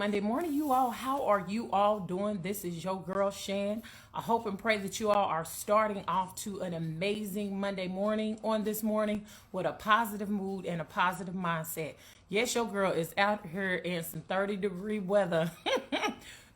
Monday morning, you all. How are you all doing? This is your girl, Shan. I hope and pray that you all are starting off to an amazing Monday morning on this morning with a positive mood and a positive mindset. Yes, your girl is out here in some 30-degree weather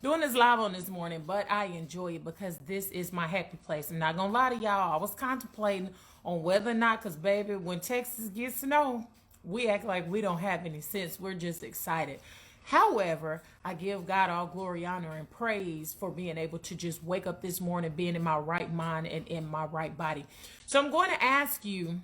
doing this live on this morning, but I enjoy it because this is my happy place. I'm not going to lie to y'all. I was contemplating on whether or not, because, baby, when Texas gets snow, we act like we don't have any sense. We're just excited. However, I give God all glory, honor, and praise for being able to just wake up this morning, being in my right mind and in my right body. So I'm going to ask you,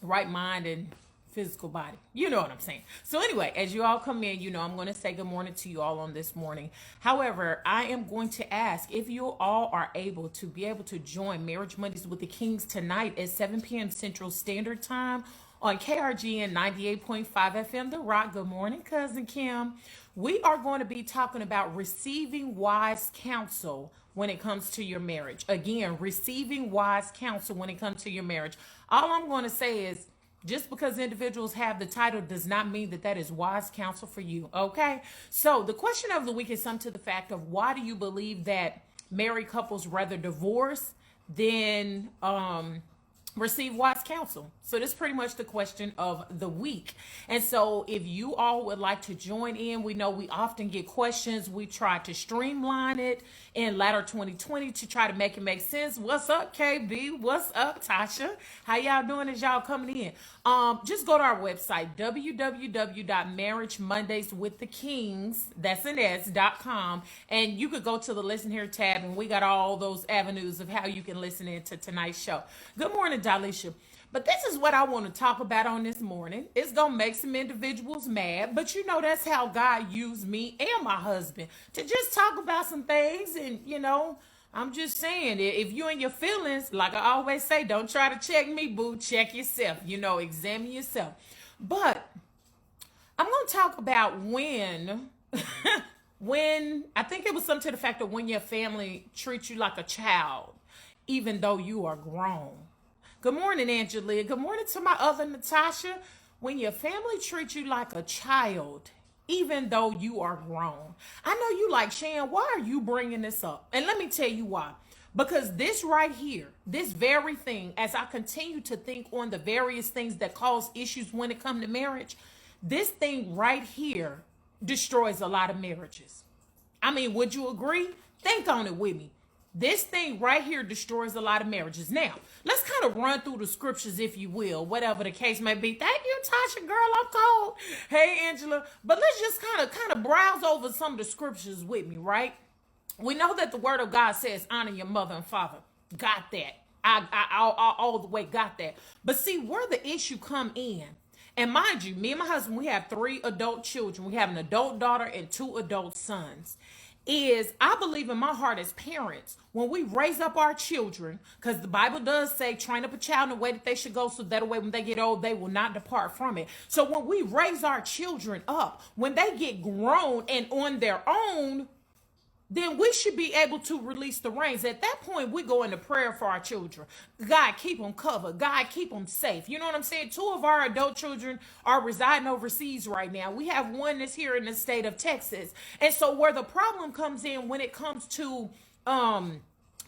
right mind and physical body. You know what I'm saying. So anyway, as you all come in, I'm going to say good morning to you all on this morning. However, I am going to ask if you all are able to join Marriage Mondays with the Kings tonight at 7 p.m. Central Standard Time on KRGN 98.5 FM, The Rock. Good morning, Cousin Kim. We are going to be talking about receiving wise counsel when it comes to your marriage. Again, receiving wise counsel when it comes to your marriage. All I'm going to say is, just because individuals have the title does not mean that that is wise counsel for you, okay? So the question of the week is something to the fact of, why do you believe that married couples rather divorce than receive wise counsel? So this is pretty much the question of the week. And so if you all would like to join in, we know we often get questions. We try to streamline it in latter 2020 to try to make it make sense. What's up, KB? What's up, Tasha? How y'all doing as y'all coming in? Just go to our website, www.marriagemondayswiththekings, that's an s.com, and you could go to the listen here tab, and we got all those avenues of how you can listen in to tonight's show. Good morning, Dalisha. But this is what I want to talk about on this morning. It's going to make some individuals mad, but that's how God used me and my husband to just talk about some things. And, I'm just saying, if you and your feelings, like I always say, don't try to check me, boo. Check yourself, examine yourself. But I'm going to talk about when I think it was something to the fact that when your family treats you like a child, even though you are grown. Good morning, Angelia. Good morning to my other Natasha. When your family treats you like a child, even though you are grown. I know you like, Shan, why are you bringing this up? And let me tell you why. Because this right here, this very thing, as I continue to think on the various things that cause issues when it comes to marriage, this thing right here destroys a lot of marriages. I mean, would you agree? Think on it with me. This thing right here destroys a lot of marriages. Now, let's kind of run through the scriptures, if you will, whatever the case may be. Thank you, Tasha, girl, I'm cold. Hey, Angela. But let's just kind of browse over some of the scriptures with me, right? We know that the word of God says, honor your mother and father. Got that. I all the way got that. But see, where the issue come in, and mind you, me and my husband, we have 3 adult children. We have an adult daughter and 2 adult sons. Is I believe in my heart as parents, when we raise up our children, because the Bible does say, train up a child in the way that they should go, so that way when they get old, they will not depart from it. So when we raise our children up, when they get grown and on their own, then we should be able to release the reins. At that point, we go into prayer for our children. God, keep them covered. God, keep them safe. You know what I'm saying? 2 of our adult children are residing overseas right now. We have one that's here in the state of Texas. And so where the problem comes in when it comes to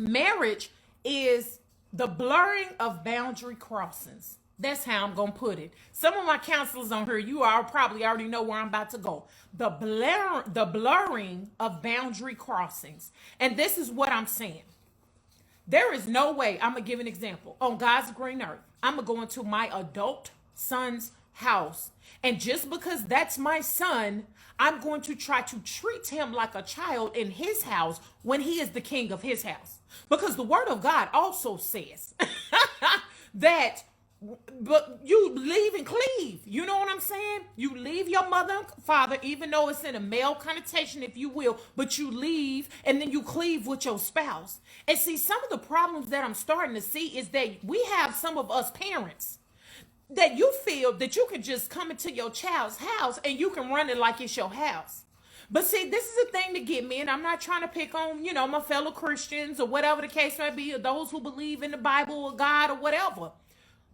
marriage is the blurring of boundary crossings. That's how I'm going to put it. Some of my counselors on here, you all probably already know where I'm about to go. The blurring of boundary crossings. And this is what I'm saying. There is no way, I'm going to give an example. On God's green earth, I'm going to go into my adult son's house. And just because that's my son, I'm going to try to treat him like a child in his house when he is the king of his house. Because the word of God also says that, but you leave and cleave. You know what I'm saying? You leave your mother and father, even though it's in a male connotation, if you will, but you leave and then you cleave with your spouse. And see, some of the problems that I'm starting to see is that we have some of us parents that you feel that you can just come into your child's house and you can run it like it's your house. But see, this is a thing to get me, and I'm not trying to pick on, my fellow Christians or whatever the case may be, or those who believe in the Bible or God or whatever.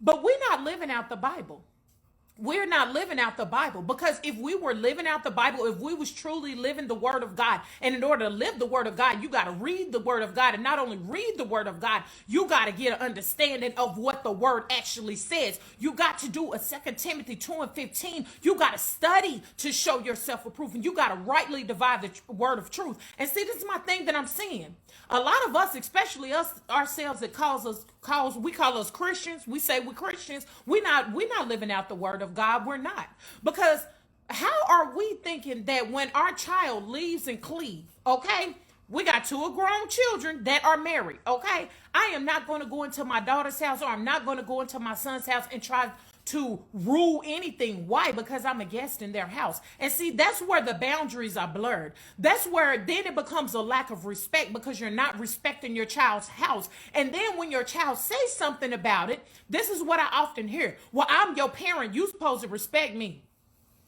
But we're not living out the Bible. we're not living out the Bible. Because if we were living out the Bible, if we was truly living the word of God, and in order to live the word of God, you got to read the word of God. And not only read the word of God, you got to get an understanding of what the word actually says. You got to do a 2 Timothy 2:15. You got to study to show yourself approved, and you got to rightly divide the word of truth. And see, this is my thing that I'm seeing. A lot of us, especially us ourselves, that we call us Christians. We say we're Christians. We're not living out the word of God. We're not. Because how are we thinking that when our child leaves and cleave, okay? We got two grown children that are married, okay? I am not going to go into my daughter's house, or I'm not going to go into my son's house and try to rule anything. Why? Because I'm a guest in their house. And see, that's where the boundaries are blurred. That's where then it becomes a lack of respect, because you're not respecting your child's house. And then when your child says something about it, this is what I often hear. Well, I'm your parent. You supposed to respect me.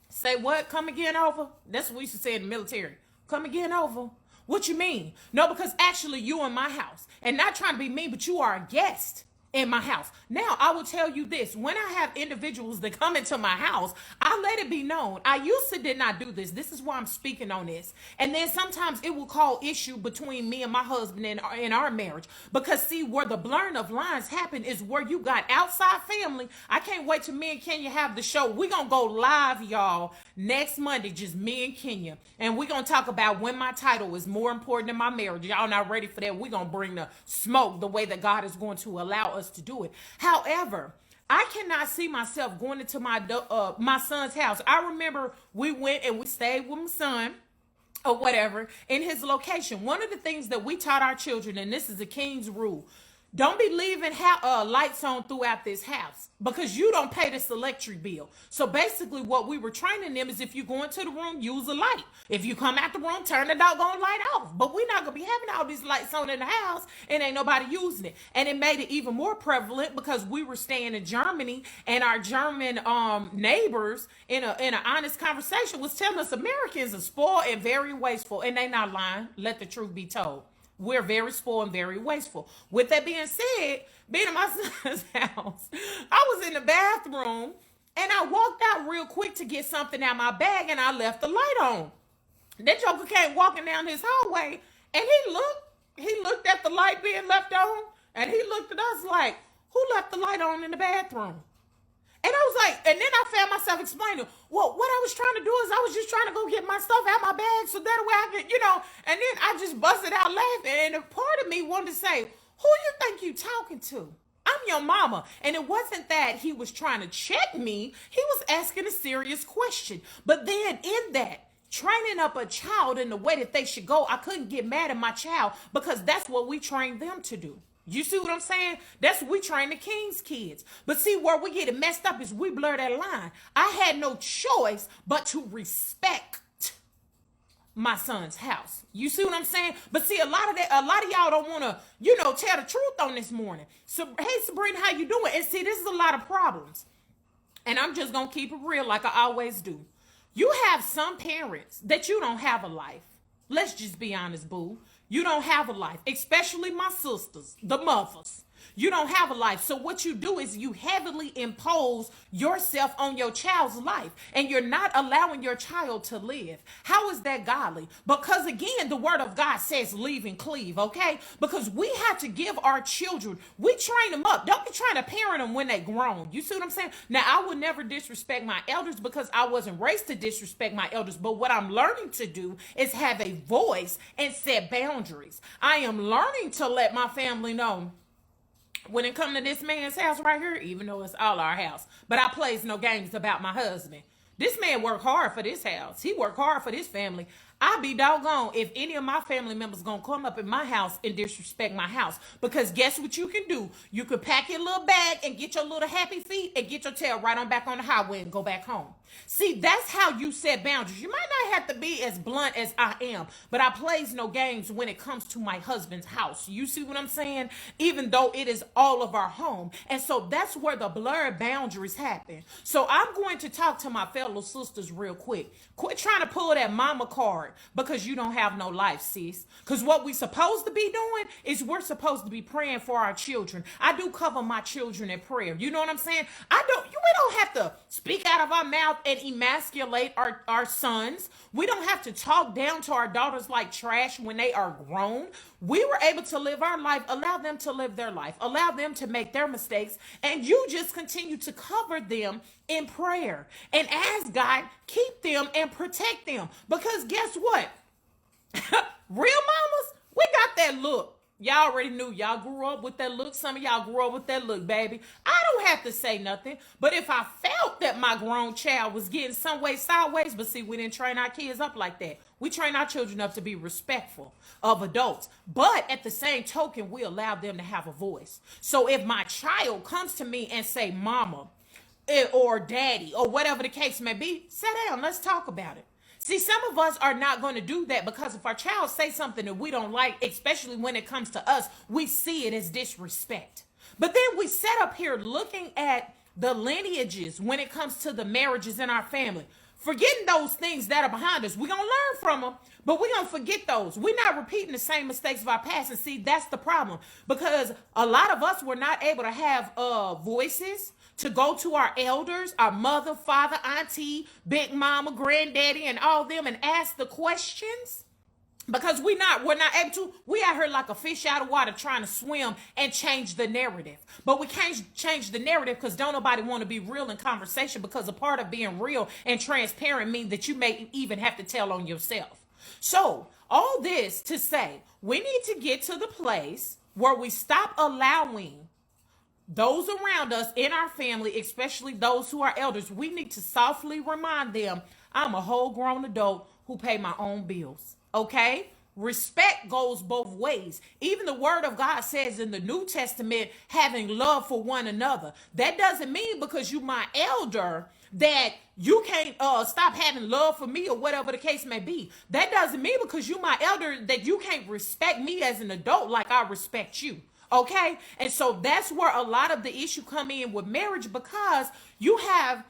Say what? Come again over? That's what we used to say in the military. Come again over? What you mean? No, because actually you in my house. And not trying to be mean, but you are a guest in my house. Now, I will tell you this. When I have individuals that come into my house, I let it be known. I used to did not do this. This is why I'm speaking on this. And then sometimes it will cause issue between me and my husband in our marriage. Because see, where the blurring of lines happen is where you got outside family. I can't wait till me and Kenya have the show. We're going to go live, y'all, next Monday, just me and Kenya. And we're going to talk about when my title is more important than my marriage. Y'all not ready for that. We're going to bring the smoke the way that God is going to allow us to do it. However, I cannot see myself going into my son's house. I remember we went and we stayed with my son or whatever in his location. One of the things that we taught our children, and this is a king's rule, don't be leaving lights on throughout this house, because you don't pay this electric bill. So basically what we were training them is, if you go into the room, use a light. If you come out the room, turn the doggone light off. But we're not going to be having all these lights on in the house and ain't nobody using it. And it made it even more prevalent because we were staying in Germany, and our German neighbors in an honest conversation was telling us Americans are spoiled and very wasteful. And they not lying. Let the truth be told. We're very spoiled and very wasteful. With that being said, being in my son's house, I was in the bathroom and I walked out real quick to get something out of my bag, and I left the light on. That joker came walking down his hallway, and he looked at the light being left on, and he looked at us like, who left the light on in the bathroom? And I was like, and then I found myself explaining, well, what I was trying to do is I was just trying to go get my stuff out my bag so that way I could, and then I just busted out laughing. And a part of me wanted to say, who you think you talking to? I'm your mama. And it wasn't that he was trying to check me. He was asking a serious question. But then in that, training up a child in the way that they should go, I couldn't get mad at my child, because that's what we trained them to do. You see what I'm saying? That's what we train the king's kids. But see, where we get it messed up is we blur that line. I had no choice but to respect my son's house. You see what I'm saying? But see, a lot of y'all don't want to, tell the truth on this morning. So, hey, Sabrina, how you doing? And see, this is a lot of problems. And I'm just going to keep it real like I always do. You have some parents that you don't have a life. Let's just be honest, boo. You don't have a life, especially my sisters, the mothers. You don't have a life. So what you do is you heavily impose yourself on your child's life, and you're not allowing your child to live. How is that godly? Because again, the word of God says leave and cleave, okay? Because we have to give our children, we train them up. Don't be trying to parent them when they grown. You see what I'm saying? Now, I would never disrespect my elders because I wasn't raised to disrespect my elders. But what I'm learning to do is have a voice and set boundaries. I am learning to let my family know, when it comes to this man's house right here, even though it's all our house, but I plays no games about my husband. This man worked hard for this house. He worked hard for this family. I'll be doggone if any of my family members gonna come up in my house and disrespect my house. Because guess what you can do? You could pack your little bag and get your little happy feet and get your tail right on back on the highway and go back home. See, that's how you set boundaries. You might not have to be as blunt as I am, but I plays no games when it comes to my husband's house. You see what I'm saying? Even though it is all of our home. And so that's where the blurred boundaries happen. So I'm going to talk to my fellow sisters real quick. Quit trying to pull that mama card heart because you don't have no life, sis. Because what we supposed to be doing is we're supposed to be praying for our children. I do cover my children in prayer. You know what I'm saying? We don't have to speak out of our mouth and emasculate our sons. We don't have to talk down to our daughters like trash when they are grown. We were able to live our life, allow them to live their life, allow them to make their mistakes, and you just continue to cover them in prayer and ask God, keep them and protect them. Because guess what? Real mamas, we got that look. Y'all already knew. Y'all grew up with that look. Some of y'all grew up with that look, baby. I don't have to say nothing. But if I felt that my grown child was getting some way sideways, but see, we didn't train our kids up like that. We train our children up to be respectful of adults. But at the same token, we allow them to have a voice. So if my child comes to me and say, mama, or daddy, or whatever the case may be, sit down. Let's talk about it. See, some of us are not going to do that because if our child says something that we don't like, especially when it comes to us, we see it as disrespect. But then we sit up here looking at the lineages when it comes to the marriages in our family, forgetting those things that are behind us. We're going to learn from them, but we're going to forget those. We're not repeating the same mistakes of our past. And see, that's the problem because a lot of us were not able to have voices to go to our elders, our mother, father, auntie, big mama, granddaddy, and all them and ask the questions because we're not able to. We out here like a fish out of water trying to swim and change the narrative. But we can't change the narrative because don't nobody want to be real in conversation because a part of being real and transparent means that you may even have to tell on yourself. So all this to say, we need to get to the place where we stop allowing those around us in our family, especially those who are elders, we need to softly remind them, I'm a whole grown adult who pay my own bills. Okay? Respect goes both ways. Even the word of God says in the New Testament, having love for one another. That doesn't mean because you my elder that you can't stop having love for me or whatever the case may be. That doesn't mean because you my elder that you can't respect me as an adult like I respect you. Okay. And so that's where a lot of the issue come in with marriage because you have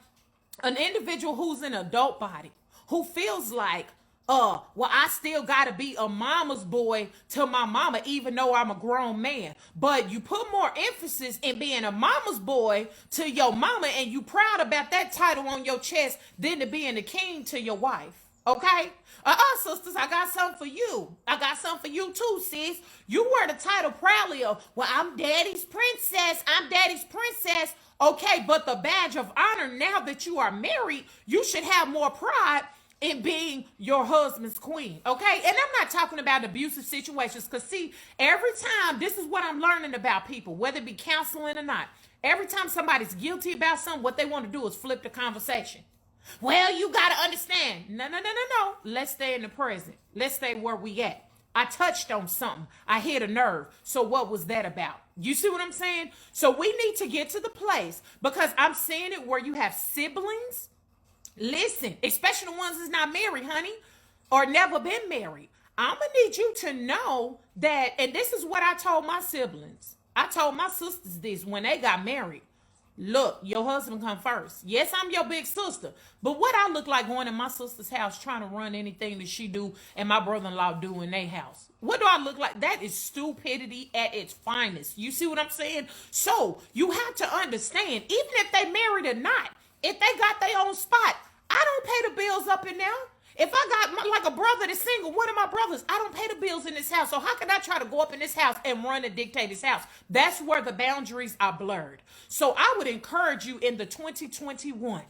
an individual who's an adult body who feels like, well, I still got to be a mama's boy to my mama, even though I'm a grown man. But you put more emphasis in being a mama's boy to your mama and you proud about that title on your chest than to being a king to your wife. Okay? Sisters, I got something for you. I got something for you too, sis. You wear the title proudly of, well, I'm daddy's princess. I'm daddy's princess. Okay, but the badge of honor, now that you are married, you should have more pride in being your husband's queen. Okay? And I'm not talking about abusive situations because, see, every time, this is what I'm learning about people, whether it be counseling or not. Every time somebody's guilty about something, what they want to do is flip the conversation. Well, you got to understand. No. Let's stay in the present. Let's stay where we at. I touched on something. I hit a nerve. So what was that about? You see what I'm saying? So we need to get to the place because I'm seeing it where you have siblings. Listen, especially the ones that's not married, honey, or never been married. I'm going to need you to know that, and this is what I told my siblings. I told my sisters this when they got married. Look, your husband come first. Yes, I'm your big sister. But what I look like going in my sister's house trying to run anything that she do and my brother-in-law do in their house? What do I look like? That is stupidity at its finest. You see what I'm saying? So you have to understand, even if they married or not, if they got their own spot, I don't pay the bills up in there. If I got like a brother that's single, one of my brothers, I don't pay the bills in this house. So how can I try to go up in this house and run and dictate this house? That's where the boundaries are blurred. So I would encourage you in the 2021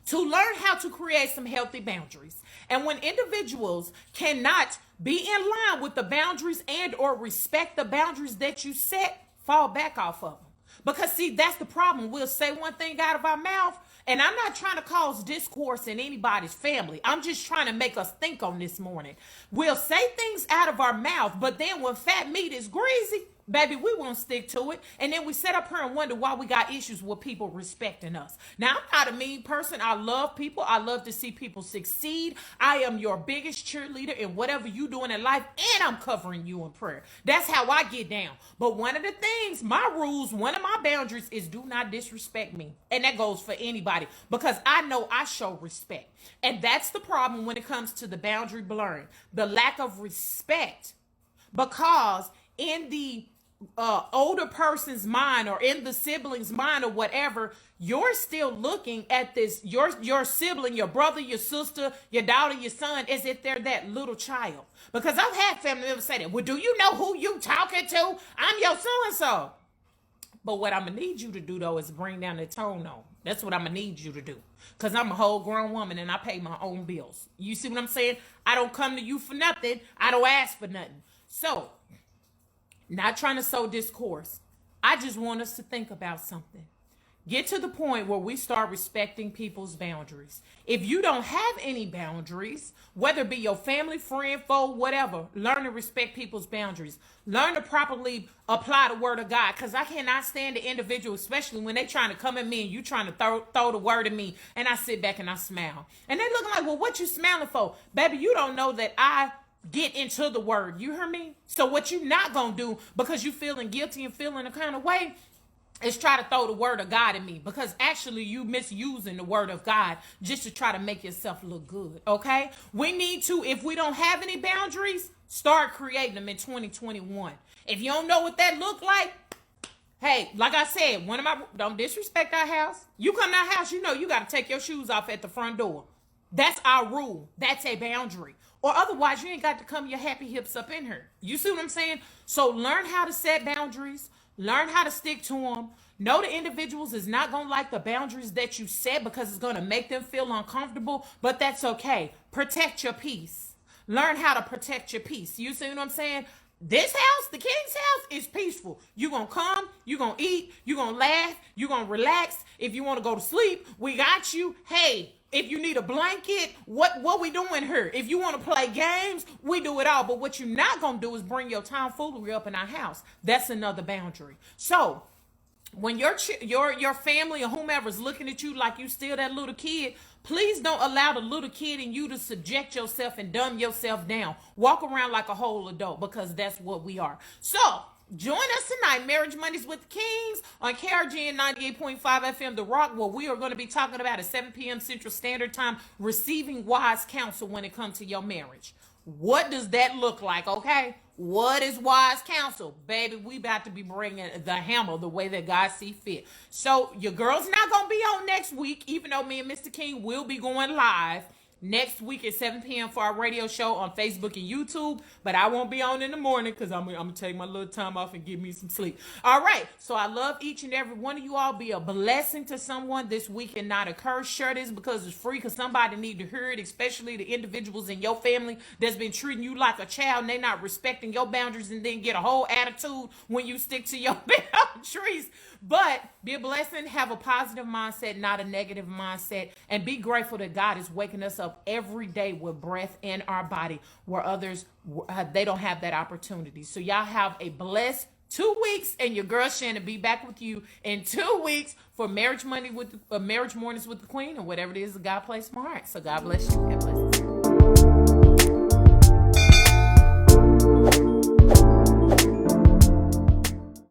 to learn how to create some healthy boundaries. And when individuals cannot be in line with the boundaries and or respect the boundaries that you set, fall back off of them. Because see, that's the problem. We'll say one thing out of our mouth, and I'm not trying to cause discourse in anybody's family. I'm just trying to make us think on this morning. We'll say things out of our mouth, but then when fat meat is greasy, baby, we won't stick to it. And then we sit up here and wonder why we got issues with people respecting us. Now, I'm not a mean person. I love people. I love to see people succeed. I am your biggest cheerleader in whatever you're doing in life, and I'm covering you in prayer. That's how I get down. But one of the things, my rules, one of my boundaries is do not disrespect me. And that goes for anybody because I know I show respect. And that's the problem when it comes to the boundary blurring, the lack of respect, because in the older person's mind or in the sibling's mind or whatever, you're still looking at this, your sibling, your brother, your sister, your daughter, your son, as if they're that little child. Because I've had family members say that, well, do you know who you talking to? I'm your so-and-so. But what I'm going to need you to do, though, is bring down the tone, though. That's what I'm going to need you to do. Because I'm a whole grown woman and I pay my own bills. You see what I'm saying? I don't come to you for nothing. I don't ask for nothing. So, not trying to sow discourse. I just want us to think about something. Get to the point where we start respecting people's boundaries. If you don't have any boundaries, whether it be your family, friend, foe, whatever, learn to respect people's boundaries. Learn to properly apply the word of God. Because I cannot stand the individual, especially when they trying to come at me and you trying to throw the word at me. And I sit back and I smile. And they look like, well, what you smiling for? Baby, you don't know that I get into the word. You hear me? So what you not going to do because you feeling guilty and feeling a kind of way is try to throw the word of God at me, because actually you misusing the word of God just to try to make yourself look good. Okay. We need to, if we don't have any boundaries, start creating them in 2021. If you don't know what that look like, hey, like I said, don't disrespect our house. You come to our house, you know, you got to take your shoes off at the front door. That's our rule. That's a boundary. Or otherwise, you ain't got to come your happy hips up in here. You see what I'm saying? So learn how to set boundaries. Learn how to stick to them. Know the individuals is not going to like the boundaries that you set because it's going to make them feel uncomfortable. But that's okay. Protect your peace. Learn how to protect your peace. You see what I'm saying? This house, the king's house, is peaceful. You're going to come, you're going to eat, you're going to laugh, you're going to relax. If you want to go to sleep, we got you. Hey, if you need a blanket, what we doing here? If you want to play games, we do it all. But what you're not going to do is bring your tomfoolery up in our house. That's another boundary. So when your family or whomever is looking at you like you still that little kid, please don't allow the little kid in you to subject yourself and dumb yourself down. Walk around like a whole adult, because that's what we are. So join us tonight, Marriage Mondays with the Kings, on KRGN 98.5 FM, The Rock, where we are going to be talking about at 7 p.m. Central Standard Time, receiving wise counsel when it comes to your marriage. What does that look like, okay? What is wise counsel? Baby, we about to be bringing the hammer the way that God see fit. So your girl's not going to be on next week, even though me and Mr. King will be going live next week at 7 p.m. for our radio show on Facebook and YouTube. But I won't be on in the morning because I'm going to take my little time off and give me some sleep. All right. So I love each and every one of you all. Be a blessing to someone this week and not a curse. Share this because it's free, because somebody need to hear it, especially the individuals in your family that's been treating you like a child and they not respecting your boundaries and then get a whole attitude when you stick to your boundaries. But be a blessing, have a positive mindset, not a negative mindset, and be grateful that God is waking us up every day with breath in our body where others, they don't have that opportunity. So y'all have a blessed 2 weeks, and your girl Shan will be back with you in 2 weeks for Marriage Mornings with the Queen, or whatever it is that God placed in my heart. So God bless you. God bless you.